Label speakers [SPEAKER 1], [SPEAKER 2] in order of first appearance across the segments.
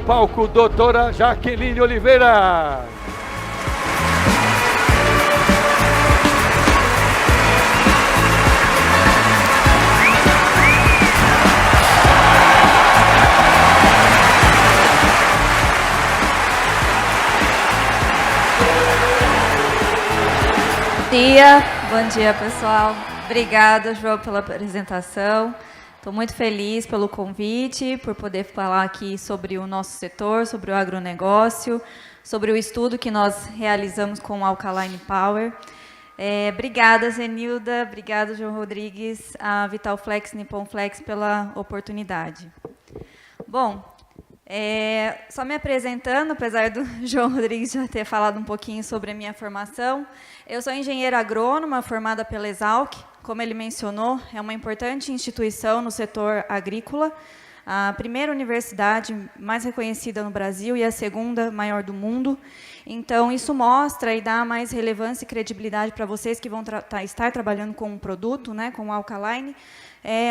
[SPEAKER 1] palco, doutora Jaqueline Oliveira.
[SPEAKER 2] Bom dia, pessoal. Obrigada, João, pela apresentação. Estou muito feliz pelo convite, por poder falar aqui sobre o nosso setor, sobre o agronegócio, sobre o estudo que nós realizamos com o Alkaline Power. Obrigada, Zenilda, obrigada, João Rodrigues, a Vitalflex, Nippon Flex, pela oportunidade. Bom, só me apresentando, apesar do João Rodrigues já ter falado um pouquinho sobre a minha formação, eu sou engenheira agrônoma formada pela Exalc. Como ele mencionou, é uma importante instituição no setor agrícola, a primeira universidade mais reconhecida no Brasil e a segunda maior do mundo. Então, isso mostra e dá mais relevância e credibilidade para vocês que vão estar trabalhando com um produto, né, com o Alkaline.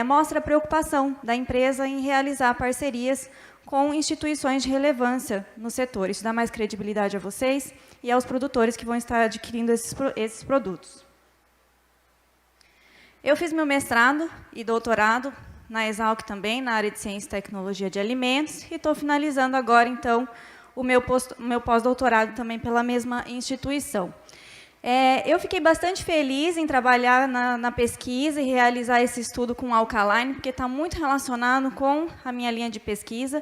[SPEAKER 2] Mostra a preocupação da empresa em realizar parcerias com instituições de relevância no setor. Isso dá mais credibilidade a vocês e aos produtores que vão estar adquirindo esses produtos. Eu fiz meu mestrado e doutorado na Exalc também, na área de Ciência e Tecnologia de Alimentos, e estou finalizando agora, então, o meu pós-doutorado também pela mesma instituição. Eu fiquei bastante feliz em trabalhar na pesquisa e realizar esse estudo com o Alkaline, porque está muito relacionado com a minha linha de pesquisa,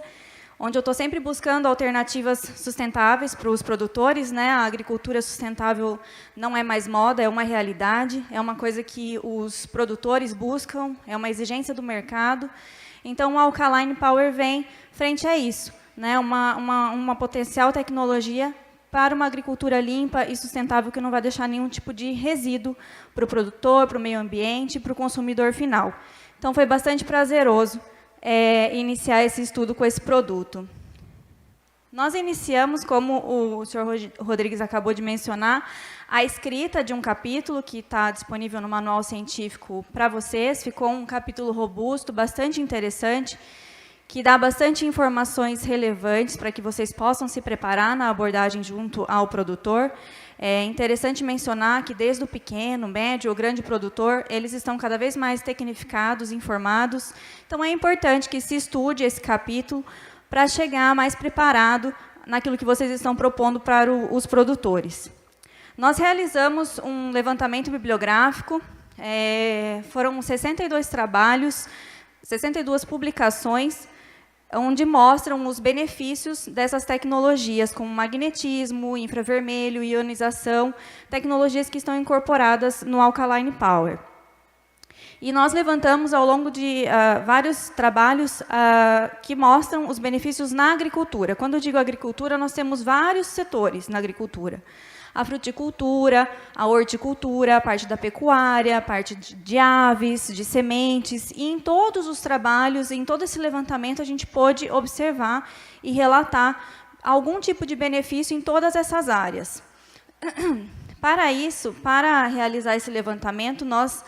[SPEAKER 2] onde eu estou sempre buscando alternativas sustentáveis para os produtores, né? A agricultura sustentável não é mais moda, é uma realidade, é uma coisa que os produtores buscam, é uma exigência do mercado. Então, o Alkaline Power vem frente a isso, né? Uma potencial tecnologia para uma agricultura limpa e sustentável que não vai deixar nenhum tipo de resíduo para o produtor, para o meio ambiente, para o consumidor final. Então, foi bastante prazeroso iniciar esse estudo com esse produto. Nós iniciamos, como o senhor Rodrigues acabou de mencionar, a escrita de um capítulo que está disponível no manual científico para vocês. Ficou um capítulo robusto, bastante interessante, que dá bastante informações relevantes para que vocês possam se preparar na abordagem junto ao produtor. É interessante mencionar que desde o pequeno, médio ou grande produtor, eles estão cada vez mais tecnificados, informados. Então, é importante que se estude esse capítulo para chegar mais preparado naquilo que vocês estão propondo para os produtores. Nós realizamos um levantamento bibliográfico, foram 62 trabalhos, 62 publicações, onde mostram os benefícios dessas tecnologias, como magnetismo, infravermelho, ionização, tecnologias que estão incorporadas no Alkaline Power. E nós levantamos, ao longo de vários trabalhos, que mostram os benefícios na agricultura. Quando eu digo agricultura, nós temos vários setores na agricultura. A fruticultura, a horticultura, a parte da pecuária, a parte de aves, de sementes. E em todos os trabalhos, em todo esse levantamento, a gente pôde observar e relatar algum tipo de benefício em todas essas áreas. Para isso, para realizar esse levantamento, nós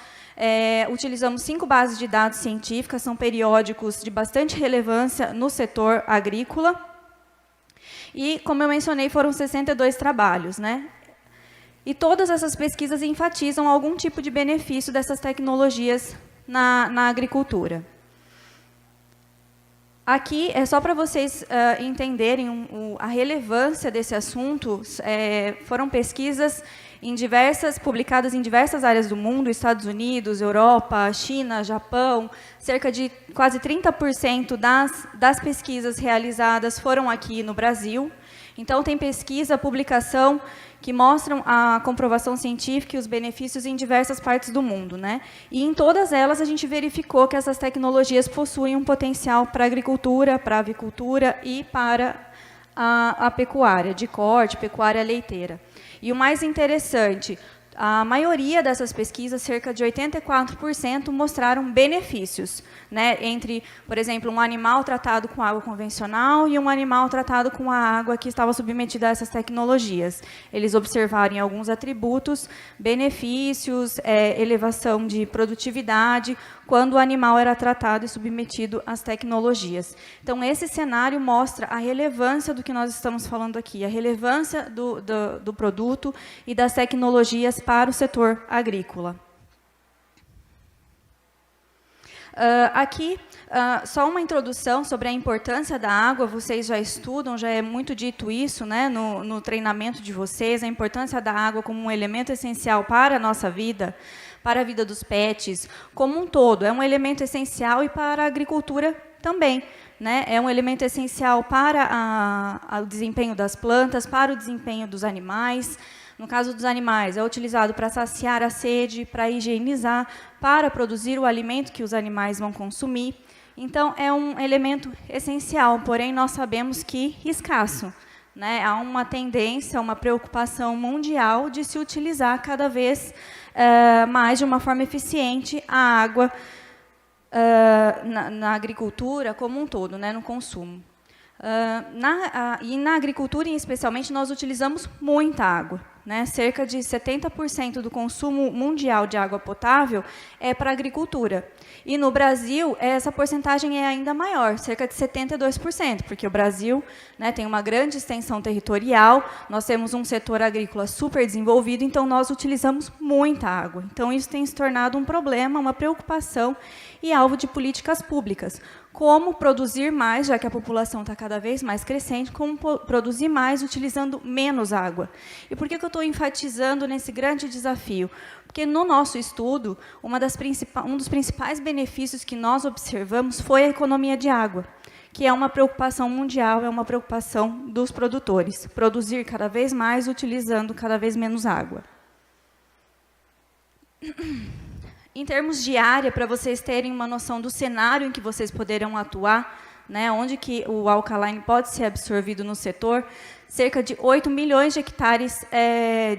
[SPEAKER 2] utilizamos 5 bases de dados científicas, são periódicos de bastante relevância no setor agrícola. E, como eu mencionei, foram 62 trabalhos, né? E todas essas pesquisas enfatizam algum tipo de benefício dessas tecnologias na agricultura. Aqui é só para vocês entenderem a relevância desse assunto. Foram pesquisas publicadas em diversas áreas do mundo, Estados Unidos, Europa, China, Japão. Cerca de quase 30% das pesquisas realizadas foram aqui no Brasil. Então, tem pesquisa, publicação, que mostram a comprovação científica e os benefícios em diversas partes do mundo, né? E em todas elas a gente verificou que essas tecnologias possuem um potencial para a agricultura, para a avicultura e para a pecuária de corte, pecuária leiteira. E o mais interessante, a maioria dessas pesquisas, cerca de 84%, mostraram benefícios, né, entre, por exemplo, um animal tratado com água convencional e um animal tratado com a água que estava submetida a essas tecnologias. Eles observaram em alguns atributos benefícios, elevação de produtividade, quando o animal era tratado e submetido às tecnologias. Então, esse cenário mostra a relevância do que nós estamos falando aqui, a relevância do produto e das tecnologias para o setor agrícola. Aqui, só uma introdução sobre a importância da água, vocês já estudam, já é muito dito isso, né, no treinamento de vocês, a importância da água como um elemento essencial para a nossa vida, para a vida dos pets, como um todo, é um elemento essencial e para a agricultura também, né, é um elemento essencial para o desempenho das plantas, para o desempenho dos animais. No caso dos animais, é utilizado para saciar a sede, para higienizar, para produzir o alimento que os animais vão consumir. Então, é um elemento essencial, porém, nós sabemos que escasso, né? Há uma tendência, uma preocupação mundial de se utilizar cada vez mais de uma forma eficiente a água na agricultura como um todo, né? No consumo. E na agricultura, especialmente, nós utilizamos muita água. Né, cerca de 70% do consumo mundial de água potável é para a agricultura. E no Brasil, essa porcentagem é ainda maior, cerca de 72%, porque o Brasil, né, tem uma grande extensão territorial, nós temos um setor agrícola super desenvolvido, então nós utilizamos muita água. Então, isso tem se tornado um problema, uma preocupação e alvo de políticas públicas. Como produzir mais, já que a população está cada vez mais crescente, como produzir mais utilizando menos água. E por que eu estou enfatizando nesse grande desafio? Porque no nosso estudo, um dos principais benefícios que nós observamos foi a economia de água, que é uma preocupação mundial, é uma preocupação dos produtores, produzir cada vez mais utilizando cada vez menos água. Em termos de área, para vocês terem uma noção do cenário em que vocês poderão atuar, né, onde que o alkaline pode ser absorvido no setor, cerca de 8 milhões de hectares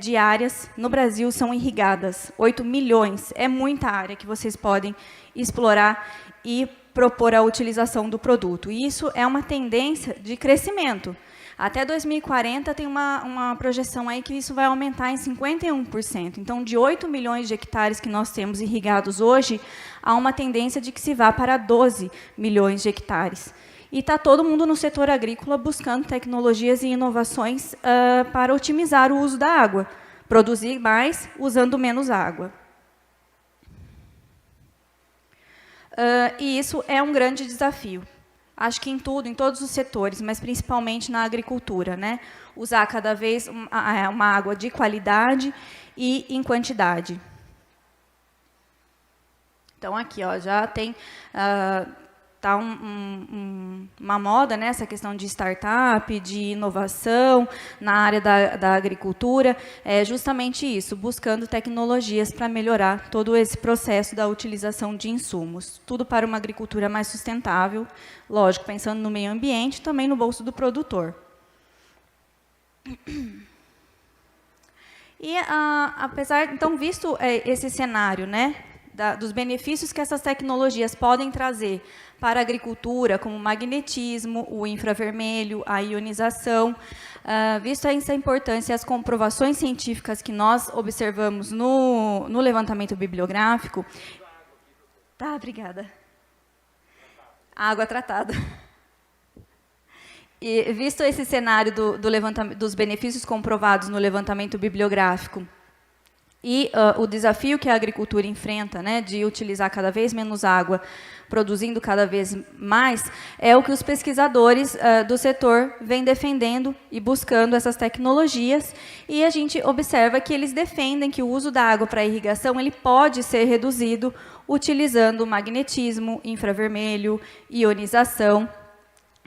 [SPEAKER 2] de áreas no Brasil são irrigadas. 8 milhões, é muita área que vocês podem explorar e propor a utilização do produto. E isso é uma tendência de crescimento. Até 2040 tem uma projeção aí que isso vai aumentar em 51%. Então, de 8 milhões de hectares que nós temos irrigados hoje, há uma tendência de que se vá para 12 milhões de hectares. E está todo mundo no setor agrícola buscando tecnologias e inovações para otimizar o uso da água, produzir mais usando menos água. E isso é um grande desafio. Acho que em tudo, em todos os setores, mas principalmente na agricultura, né? Usar cada vez uma água de qualidade e em quantidade. Então, aqui, ó, já tem tá uma moda, né, essa questão de startup, de inovação na área da agricultura, é justamente isso, buscando tecnologias para melhorar todo esse processo da utilização de insumos. Tudo para uma agricultura mais sustentável, lógico, pensando no meio ambiente e também no bolso do produtor. E, apesar, então, visto esse cenário, né, dos benefícios que essas tecnologias podem trazer para a agricultura, como o magnetismo, o infravermelho, a ionização, visto essa importância e as comprovações científicas que nós observamos no levantamento bibliográfico... Tá, obrigada. Água tratada. E, visto esse cenário dos benefícios comprovados no levantamento bibliográfico, e o desafio que a agricultura enfrenta, né, de utilizar cada vez menos água, produzindo cada vez mais, é o que os pesquisadores do setor vêm defendendo e buscando essas tecnologias, e a gente observa que eles defendem que o uso da água para irrigação ele pode ser reduzido utilizando magnetismo, infravermelho, ionização,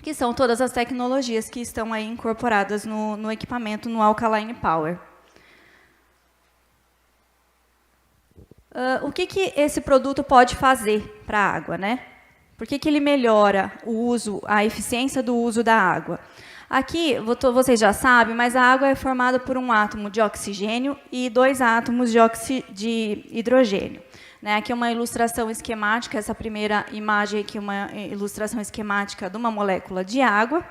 [SPEAKER 2] que são todas as tecnologias que estão aí incorporadas no equipamento, no Alkaline Power. O que esse produto pode fazer para a água, né? Por que ele melhora o uso, a eficiência do uso da água? Aqui, vocês já sabem, mas a água é formada por um átomo de oxigênio e 2 átomos de hidrogênio. Né? Aqui é uma ilustração esquemática, essa primeira imagem aqui é uma ilustração esquemática de uma molécula de água.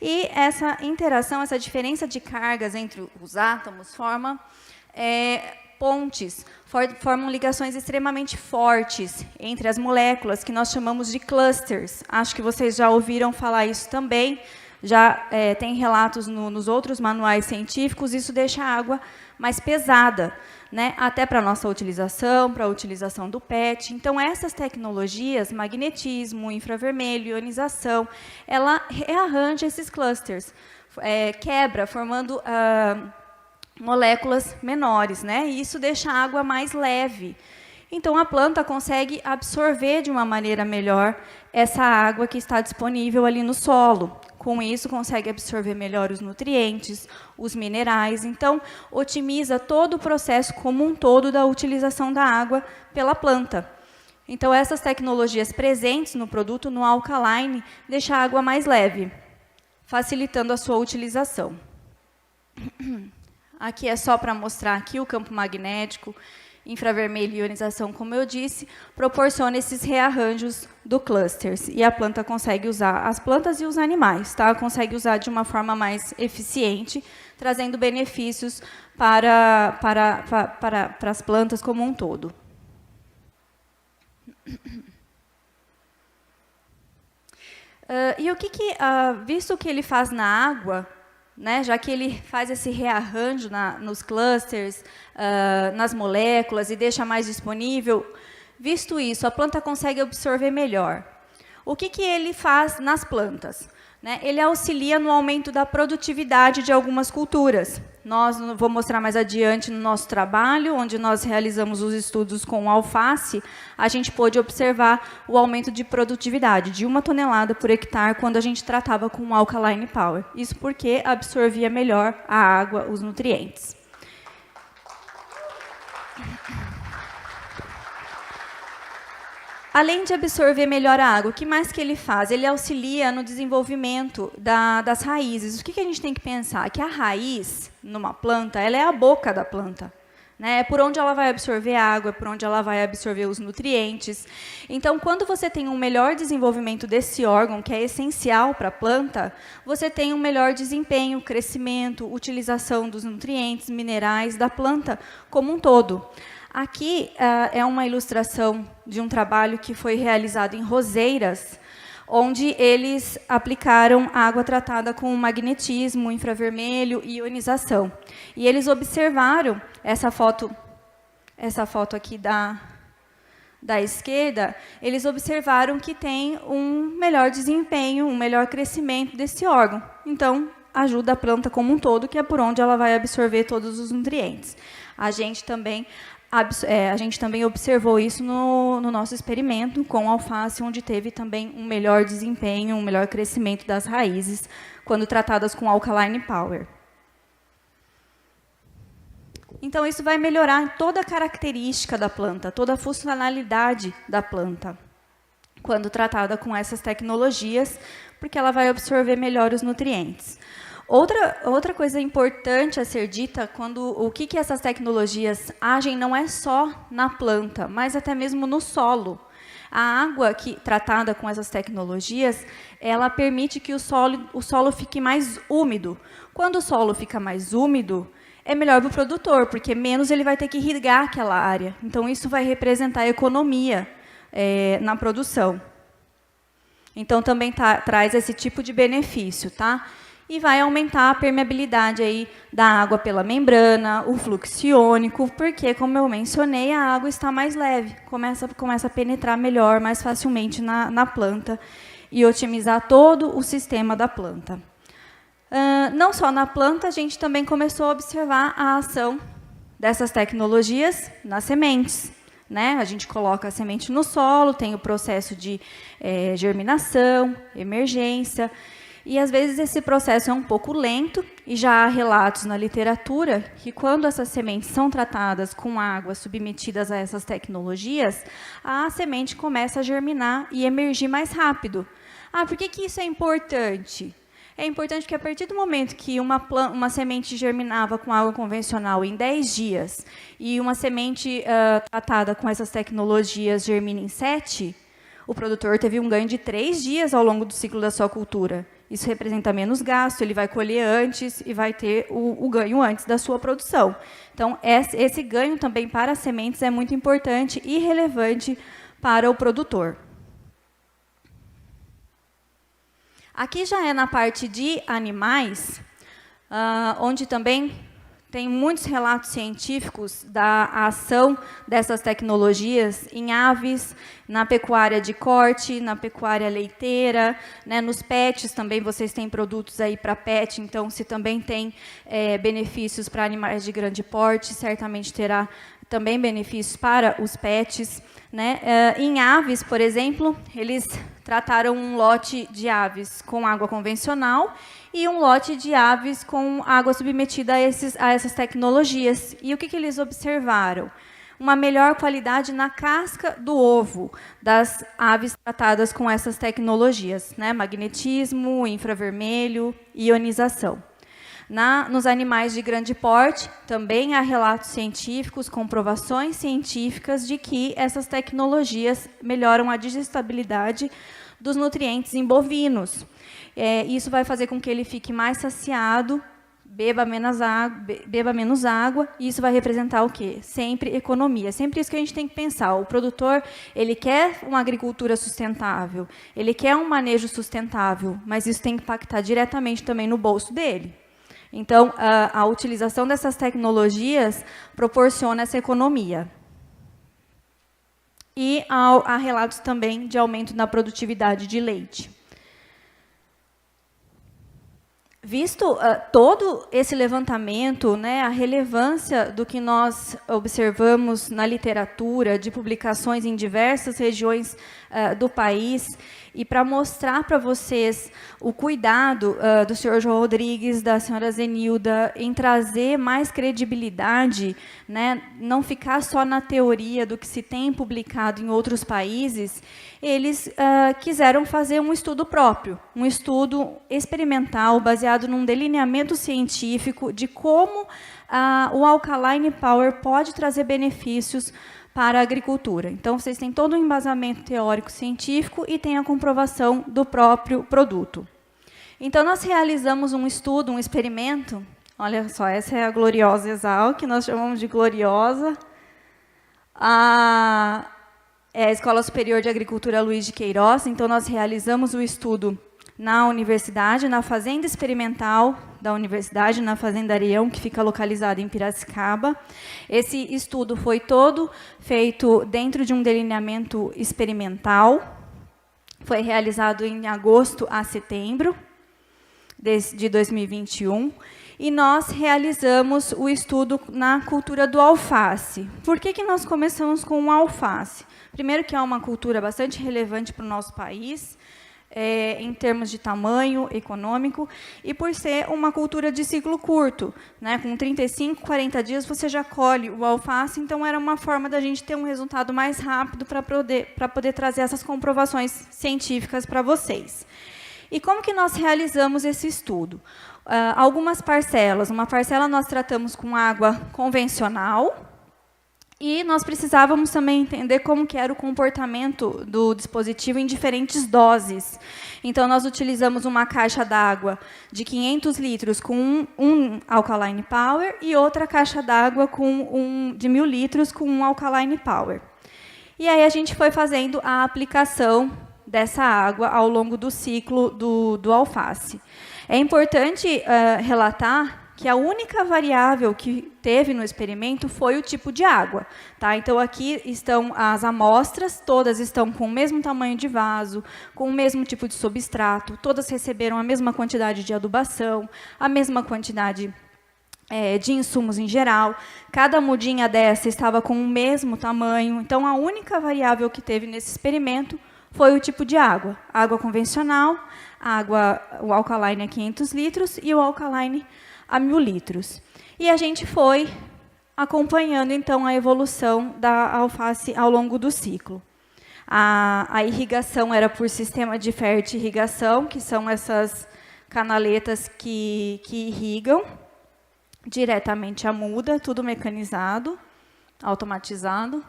[SPEAKER 2] E essa interação, essa diferença de cargas entre os átomos forma pontes, formam ligações extremamente fortes entre as moléculas, que nós chamamos de clusters. Acho que vocês já ouviram falar isso também, já tem relatos nos outros manuais científicos, isso deixa a água mais pesada, né? Até para a nossa utilização, para a utilização do PET. Então, essas tecnologias, magnetismo, infravermelho, ionização, ela rearranja esses clusters, quebra, formando moléculas menores, né? E isso deixa a água mais leve. Então, a planta consegue absorver de uma maneira melhor essa água que está disponível ali no solo. Com isso, consegue absorver melhor os nutrientes, os minerais. Então, otimiza todo o processo como um todo da utilização da água pela planta. Então, essas tecnologias presentes no produto, no Alkaline, deixam a água mais leve, facilitando a sua utilização. Aqui é só para mostrar aqui o campo magnético, infravermelho e ionização, como eu disse, proporciona esses rearranjos do clusters. E a planta consegue usar, as plantas e os animais, tá? Consegue usar de uma forma mais eficiente, trazendo benefícios para as plantas como um todo. E o visto que ele faz na água, né, já que ele faz esse rearranjo nos clusters, nas moléculas e deixa mais disponível, visto isso, a planta consegue absorver melhor. O que ele faz nas plantas? Né, ele auxilia no aumento da produtividade de algumas culturas. Vou mostrar mais adiante no nosso trabalho, onde nós realizamos os estudos com alface, a gente pôde observar o aumento de produtividade de 1 tonelada por hectare quando a gente tratava com o Alkaline Power. Isso porque absorvia melhor a água, os nutrientes. Além de absorver melhor a água, o que mais que ele faz? Ele auxilia no desenvolvimento das raízes. O que a gente tem que pensar? Que a raiz, numa planta, ela é a boca da planta. Né? É por onde ela vai absorver a água, é por onde ela vai absorver os nutrientes. Então, quando você tem um melhor desenvolvimento desse órgão, que é essencial para a planta, você tem um melhor desempenho, crescimento, utilização dos nutrientes, minerais da planta como um todo. Aqui é uma ilustração de um trabalho que foi realizado em roseiras, onde eles aplicaram água tratada com magnetismo, infravermelho e ionização. E eles observaram essa foto aqui da esquerda, eles observaram que tem um melhor desempenho, um melhor crescimento desse órgão. Então, ajuda a planta como um todo, que é por onde ela vai absorver todos os nutrientes. A gente também observou isso no nosso experimento com alface, onde teve também um melhor desempenho, um melhor crescimento das raízes, quando tratadas com Alkaline Power. Então, isso vai melhorar toda a característica da planta, toda a funcionalidade da planta, quando tratada com essas tecnologias, porque ela vai absorver melhor os nutrientes. Outra coisa importante a ser dita, o que essas tecnologias agem não é só na planta, mas até mesmo no solo. A água tratada com essas tecnologias, ela permite que o solo fique mais úmido. Quando o solo fica mais úmido, é melhor para o produtor, porque menos ele vai ter que irrigar aquela área. Então, isso vai representar economia na produção. Então, também traz esse tipo de benefício, tá? E vai aumentar a permeabilidade aí da água pela membrana, o fluxo iônico, porque, como eu mencionei, a água está mais leve, começa a penetrar melhor, mais facilmente na planta e otimizar todo o sistema da planta. Não só na planta, a gente também começou a observar a ação dessas tecnologias nas sementes. Né? A gente coloca a semente no solo, tem o processo de germinação, emergência. E, às vezes, esse processo é um pouco lento, e já há relatos na literatura que, quando essas sementes são tratadas com água, submetidas a essas tecnologias, a semente começa a germinar e emergir mais rápido. Por que isso é importante? É importante porque, a partir do momento que uma semente germinava com água convencional em 10 dias, e uma semente tratada com essas tecnologias germina em 7, o produtor teve um ganho de 3 dias ao longo do ciclo da sua cultura. Isso representa menos gasto, ele vai colher antes e vai ter o ganho antes da sua produção. Então, esse ganho também para as sementes é muito importante e relevante para o produtor. Aqui já é na parte de animais, onde também tem muitos relatos científicos da ação dessas tecnologias em aves, na pecuária de corte, na pecuária leiteira, né, nos pets também vocês têm produtos aí para pet, então se também tem benefícios para animais de grande porte, certamente terá também benefícios para os pets, né? Em aves, por exemplo, eles trataram um lote de aves com água convencional e um lote de aves com água submetida a essas tecnologias. E o que eles observaram? Uma melhor qualidade na casca do ovo das aves tratadas com essas tecnologias, né? Magnetismo, infravermelho, ionização. Nos animais de grande porte, também há relatos científicos, comprovações científicas de que essas tecnologias melhoram a digestibilidade dos nutrientes em bovinos. Isso vai fazer com que ele fique mais saciado, beba menos água, e isso vai representar o quê? Sempre economia. Sempre isso que a gente tem que pensar. O produtor, ele quer uma agricultura sustentável, ele quer um manejo sustentável, mas isso tem que impactar diretamente também no bolso dele. Então, a utilização dessas tecnologias proporciona essa economia. E há relatos também de aumento na produtividade de leite. Visto todo esse levantamento, né, a relevância do que nós observamos na literatura, de publicações em diversas regiões do país, e para mostrar para vocês o cuidado do senhor João Rodrigues, da senhora Zenilda, em trazer mais credibilidade, né, não ficar só na teoria do que se tem publicado em outros países, eles quiseram fazer um estudo próprio, um estudo experimental, baseado num delineamento científico de como o Alkaline Power pode trazer benefícios para a agricultura. Então, vocês têm todo um embasamento teórico científico e tem a comprovação do próprio produto. Então, nós realizamos um estudo, um experimento. Olha só, essa é a gloriosa Exal, que nós chamamos de gloriosa. É a Escola Superior de Agricultura Luiz de Queiroz. Então, nós realizamos o estudo na universidade, na fazenda experimental da universidade, na Fazenda Areião, que fica localizada em Piracicaba. Esse estudo foi todo feito dentro de um delineamento experimental. Foi realizado em agosto a setembro de 2021. E nós realizamos o estudo na cultura do alface. Por que nós começamos com o alface? Primeiro que é uma cultura bastante relevante para o nosso país, em termos de tamanho econômico, e por ser uma cultura de ciclo curto, né? Com 35, 40 dias você já colhe o alface, então era uma forma da gente ter um resultado mais rápido para poder trazer essas comprovações científicas para vocês. E como que nós realizamos esse estudo? Algumas parcelas. Uma parcela nós tratamos com água convencional, e nós precisávamos também entender como que era o comportamento do dispositivo em diferentes doses. Então, nós utilizamos uma caixa d'água de 500 litros com um Alkaline Power e outra caixa d'água de 1.000 litros com um Alkaline Power. E aí a gente foi fazendo a aplicação dessa água ao longo do ciclo do alface. É importante relatar que a única variável que teve no experimento foi o tipo de água. Tá? Então, aqui estão as amostras, todas estão com o mesmo tamanho de vaso, com o mesmo tipo de substrato, todas receberam a mesma quantidade de adubação, a mesma quantidade de insumos em geral. Cada mudinha dessa estava com o mesmo tamanho. Então, a única variável que teve nesse experimento foi o tipo de água. Água convencional, o alkaline a 500 litros e o alkaline a 1.000 litros. E a gente foi acompanhando, então, a evolução da alface ao longo do ciclo. A irrigação era por sistema de fertirrigação, que são essas canaletas que irrigam diretamente a muda, tudo mecanizado, automatizado.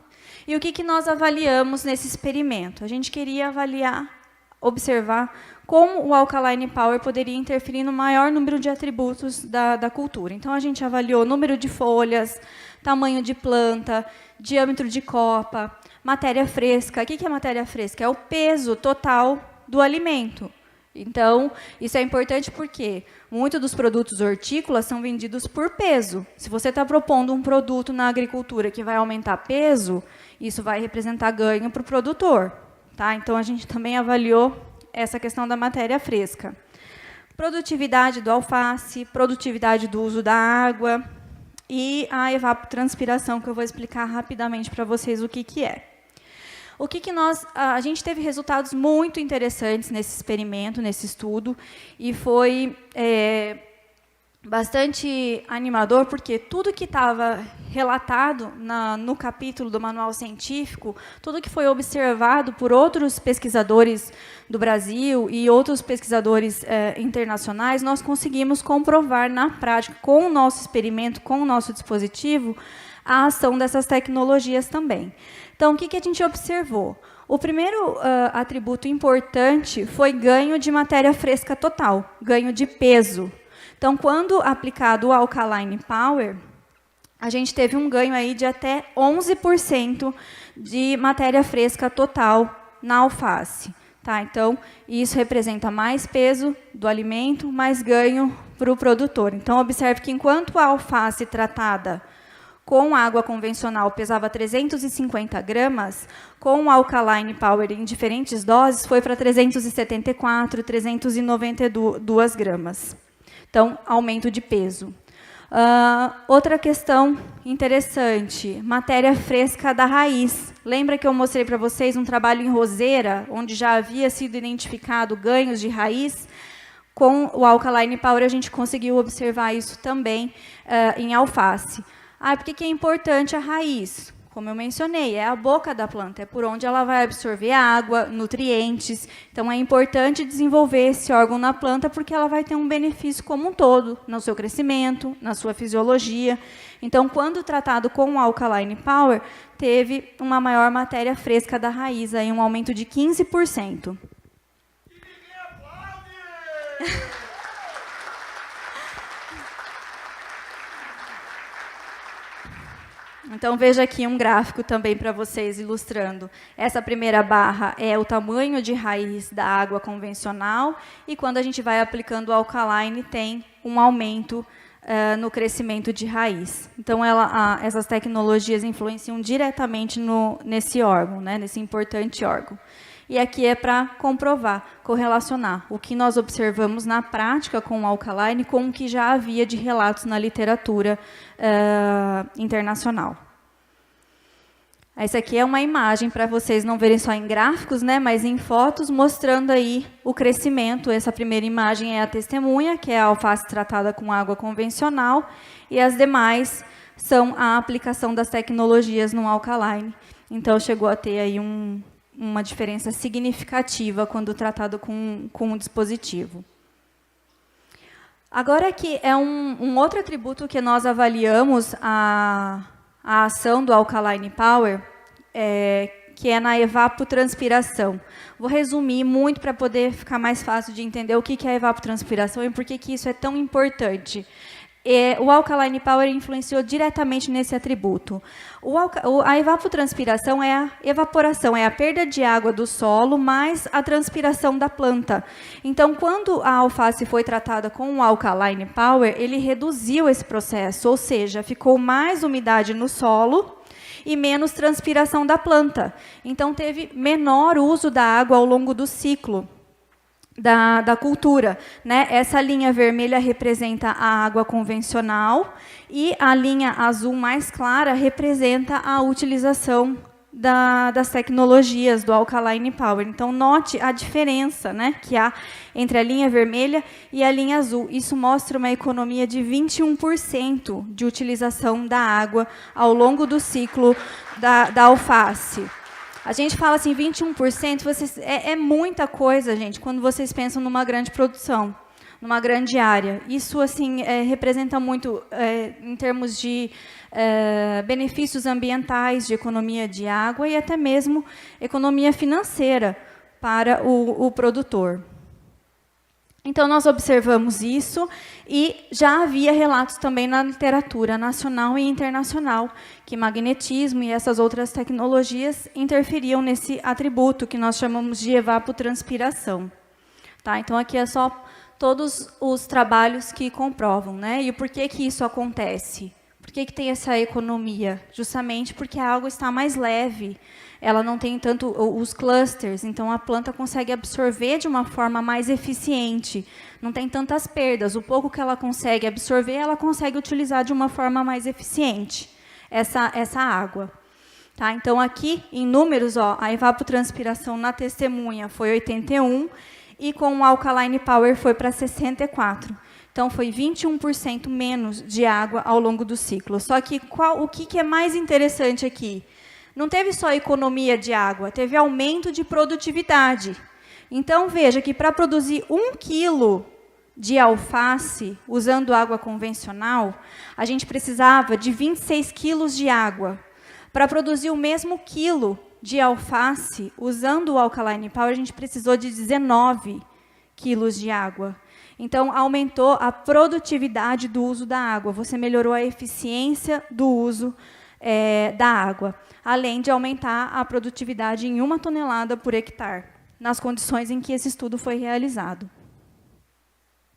[SPEAKER 2] E o que nós avaliamos nesse experimento? A gente queria avaliar observar como o Alkaline Power poderia interferir no maior número de atributos da cultura. Então, a gente avaliou número de folhas, tamanho de planta, diâmetro de copa, matéria fresca. O que é matéria fresca? É o peso total do alimento. Então, isso é importante porque muitos dos produtos hortícolas são vendidos por peso. Se você está propondo um produto na agricultura que vai aumentar peso, isso vai representar ganho para o produtor. Tá? Então, a gente também avaliou essa questão da matéria fresca. Produtividade do alface, produtividade do uso da água e a evapotranspiração, que eu vou explicar rapidamente para vocês o que é. A gente teve resultados muito interessantes nesse experimento, nesse estudo, e foi bastante animador, porque tudo que estava relatado no capítulo do manual científico, tudo que foi observado por outros pesquisadores do Brasil e outros pesquisadores internacionais, nós conseguimos comprovar na prática, com o nosso experimento, com o nosso dispositivo, a ação dessas tecnologias também. Então, o que a gente observou? O primeiro atributo importante foi ganho de matéria fresca total, ganho de peso. Então, quando aplicado o Alkaline Power, a gente teve um ganho aí de até 11% de matéria fresca total na alface. Tá? Então, isso representa mais peso do alimento, mais ganho para o produtor. Então, observe que enquanto a alface tratada com água convencional pesava 350 gramas, com o Alkaline Power em diferentes doses foi para 374, 392 gramas. Então, aumento de peso. Outra questão interessante, matéria fresca da raiz. Lembra que eu mostrei para vocês um trabalho em roseira, onde já havia sido identificado ganhos de raiz? Com o Alkaline Power, a gente conseguiu observar isso também em alface. Por que é importante a raiz? Como eu mencionei, é a boca da planta, é por onde ela vai absorver água, nutrientes. Então, é importante desenvolver esse órgão na planta, porque ela vai ter um benefício como um todo, no seu crescimento, na sua fisiologia. Então, quando tratado com o Alkaline Power, teve uma maior matéria fresca da raiz, aí um aumento de 15%. Então, veja aqui um gráfico também para vocês, ilustrando. Essa primeira barra é o tamanho de raiz da água convencional, e quando a gente vai aplicando o alkaline, tem um aumento no crescimento de raiz. Então, essas tecnologias influenciam diretamente nesse órgão, né, nesse importante órgão. E aqui é para comprovar, correlacionar o que nós observamos na prática com o alkaline com o que já havia de relatos na literatura internacional. Essa aqui é uma imagem para vocês não verem só em gráficos, né, mas em fotos, mostrando aí o crescimento. Essa primeira imagem é a testemunha, que é a alface tratada com água convencional, e as demais são a aplicação das tecnologias no alkaline. Então, chegou a ter aí uma diferença significativa quando tratado com o dispositivo. Agora que é um outro atributo que nós avaliamos a ação do Alkaline Power, que é na evapotranspiração. Vou resumir muito para poder ficar mais fácil de entender o que é a evapotranspiração e por que isso é tão importante. O Alkaline Power influenciou diretamente nesse atributo. A evapotranspiração é a evaporação, é a perda de água do solo mais a transpiração da planta. Então, quando a alface foi tratada com o Alkaline Power, ele reduziu esse processo, ou seja, ficou mais umidade no solo e menos transpiração da planta. Então, teve menor uso da água ao longo do ciclo da cultura, né? Essa linha vermelha representa a água convencional e a linha azul mais clara representa a utilização das tecnologias do Alkaline Power. Então, note a diferença, né, que há entre a linha vermelha e a linha azul. Isso mostra uma economia de 21% de utilização da água ao longo do ciclo da alface. A gente fala assim, 21%, é muita coisa, gente, quando vocês pensam numa grande produção, numa grande área. Isso assim, representa muito em termos de benefícios ambientais, de economia de água e até mesmo economia financeira, para o produtor. Então, nós observamos isso e já havia relatos também na literatura nacional e internacional que magnetismo e essas outras tecnologias interferiam nesse atributo que nós chamamos de evapotranspiração. Tá? Então, aqui é só todos os trabalhos que comprovam, né? E por que isso acontece? Por que tem essa economia? Justamente porque a água está mais leve, ela não tem tanto os clusters, então a planta consegue absorver de uma forma mais eficiente, não tem tantas perdas. O pouco que ela consegue absorver, ela consegue utilizar de uma forma mais eficiente essa água. Tá? Então, aqui, em números, ó, a evapotranspiração na testemunha foi 81, e com o Alkaline Power foi para 64. Então, foi 21% menos de água ao longo do ciclo. Só que o que é mais interessante aqui? Não teve só economia de água, teve aumento de produtividade. Então, veja que para produzir 1 quilo de alface, usando água convencional, a gente precisava de 26 quilos de água. Para produzir o mesmo quilo de alface, usando o Alkaline Power, a gente precisou de 19 quilos de água. Então, aumentou a produtividade do uso da água, você melhorou a eficiência do uso da água, além de aumentar a produtividade em 1 tonelada por hectare, nas condições em que esse estudo foi realizado.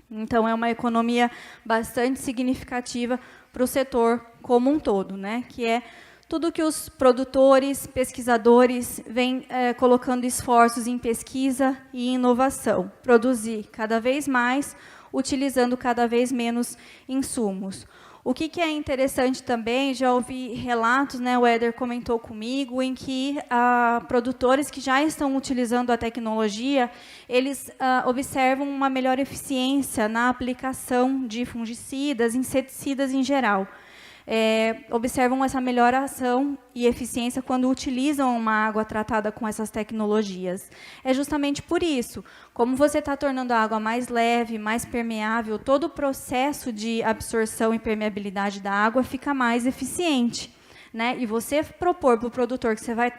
[SPEAKER 2] Então, é uma economia bastante significativa para o setor como um todo, né? Que é tudo que os produtores, pesquisadores vêm colocando esforços em pesquisa e inovação, produzir cada vez mais, utilizando cada vez menos insumos. O que é interessante também, já ouvi relatos, né, o Éder comentou comigo, em que produtores que já estão utilizando a tecnologia, eles observam uma melhor eficiência na aplicação de fungicidas, inseticidas em geral. Observam essa melhor ação e eficiência quando utilizam uma água tratada com essas tecnologias. É justamente por isso, como você está tornando a água mais leve, mais permeável, todo o processo de absorção e permeabilidade da água fica mais eficiente, né? E você propor para o produtor que você vai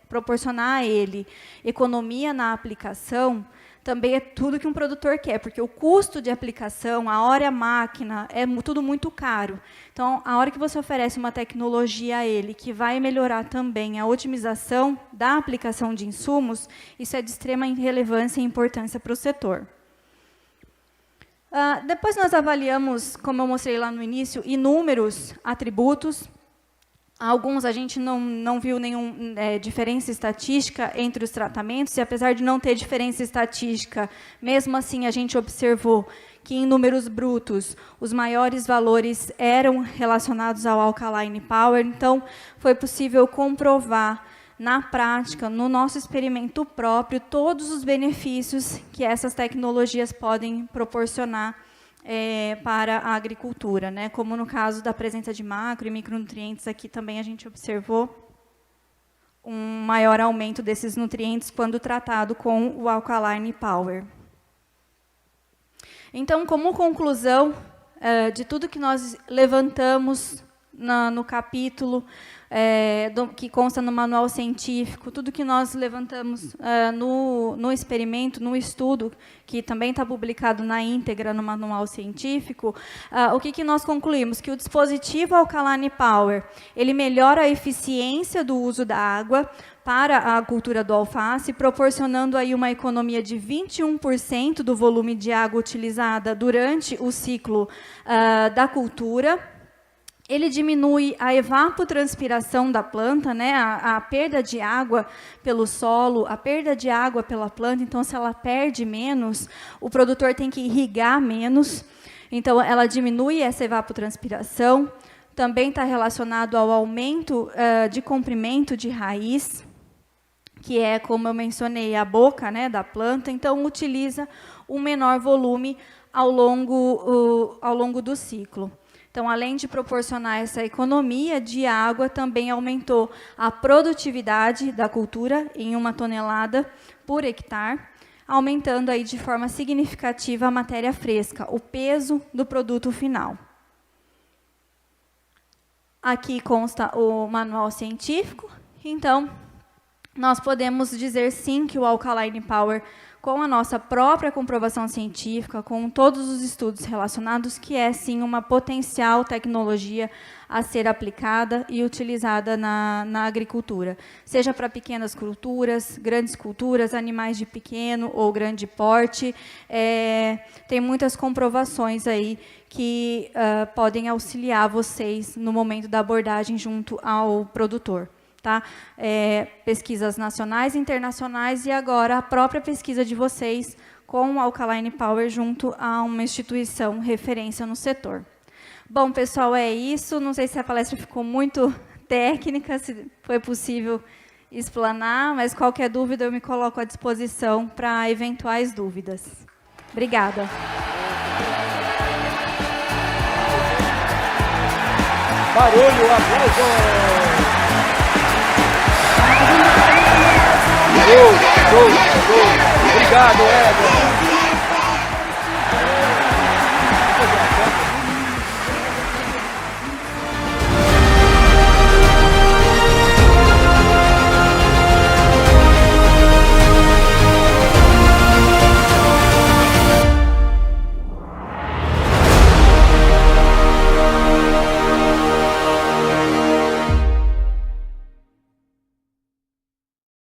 [SPEAKER 2] proporcionar a ele economia na aplicação, também é tudo que um produtor quer, porque o custo de aplicação, a hora e a máquina, é tudo muito caro. Então, a hora que você oferece uma tecnologia a ele, que vai melhorar também a otimização da aplicação de insumos, isso é de extrema relevância e importância para o setor. Depois nós avaliamos, como eu mostrei lá no início, inúmeros atributos. Alguns a gente não viu nenhuma diferença estatística entre os tratamentos, e apesar de não ter diferença estatística, mesmo assim a gente observou que em números brutos os maiores valores eram relacionados ao Alkaline Power, então foi possível comprovar na prática, no nosso experimento próprio, todos os benefícios que essas tecnologias podem proporcionar para a agricultura, né? Como no caso da presença de macro e micronutrientes, aqui também a gente observou um maior aumento desses nutrientes quando tratado com o Alkaline Power. Então, como conclusão de tudo que nós levantamos no capítulo, que consta no manual científico, tudo que nós levantamos no experimento, no estudo, que também está publicado na íntegra no manual científico, o que nós concluímos? Que o dispositivo Alkaline Power, ele melhora a eficiência do uso da água para a cultura do alface, proporcionando aí uma economia de 21% do volume de água utilizada durante o ciclo da cultura. Ele diminui a evapotranspiração da planta, né, a perda de água pelo solo, a perda de água pela planta. Então, se ela perde menos, o produtor tem que irrigar menos. Então, ela diminui essa evapotranspiração. Também está relacionado ao aumento de comprimento de raiz, que é, como eu mencionei, a boca, né, da planta. Então, utiliza um menor volume ao longo do ciclo. Então, além de proporcionar essa economia de água, também aumentou a produtividade da cultura em 1 tonelada por hectare, aumentando aí de forma significativa a matéria fresca, o peso do produto final. Aqui consta o manual científico. Então, nós podemos dizer sim que o Alkaline Power, com a nossa própria comprovação científica, com todos os estudos relacionados, que é sim uma potencial tecnologia a ser aplicada e utilizada na agricultura, seja para pequenas culturas, grandes culturas, animais de pequeno ou grande porte. Tem muitas comprovações aí que podem auxiliar vocês no momento da abordagem junto ao produtor. Tá? Pesquisas nacionais e internacionais, e agora a própria pesquisa de vocês com o Alkaline Power junto a uma instituição referência no setor. Bom, pessoal, é isso. Não sei se a palestra ficou muito técnica, se foi possível explanar, mas qualquer dúvida eu me coloco à disposição para eventuais dúvidas. Obrigada.
[SPEAKER 1] Barulho, aplauso! Obrigado, Eva.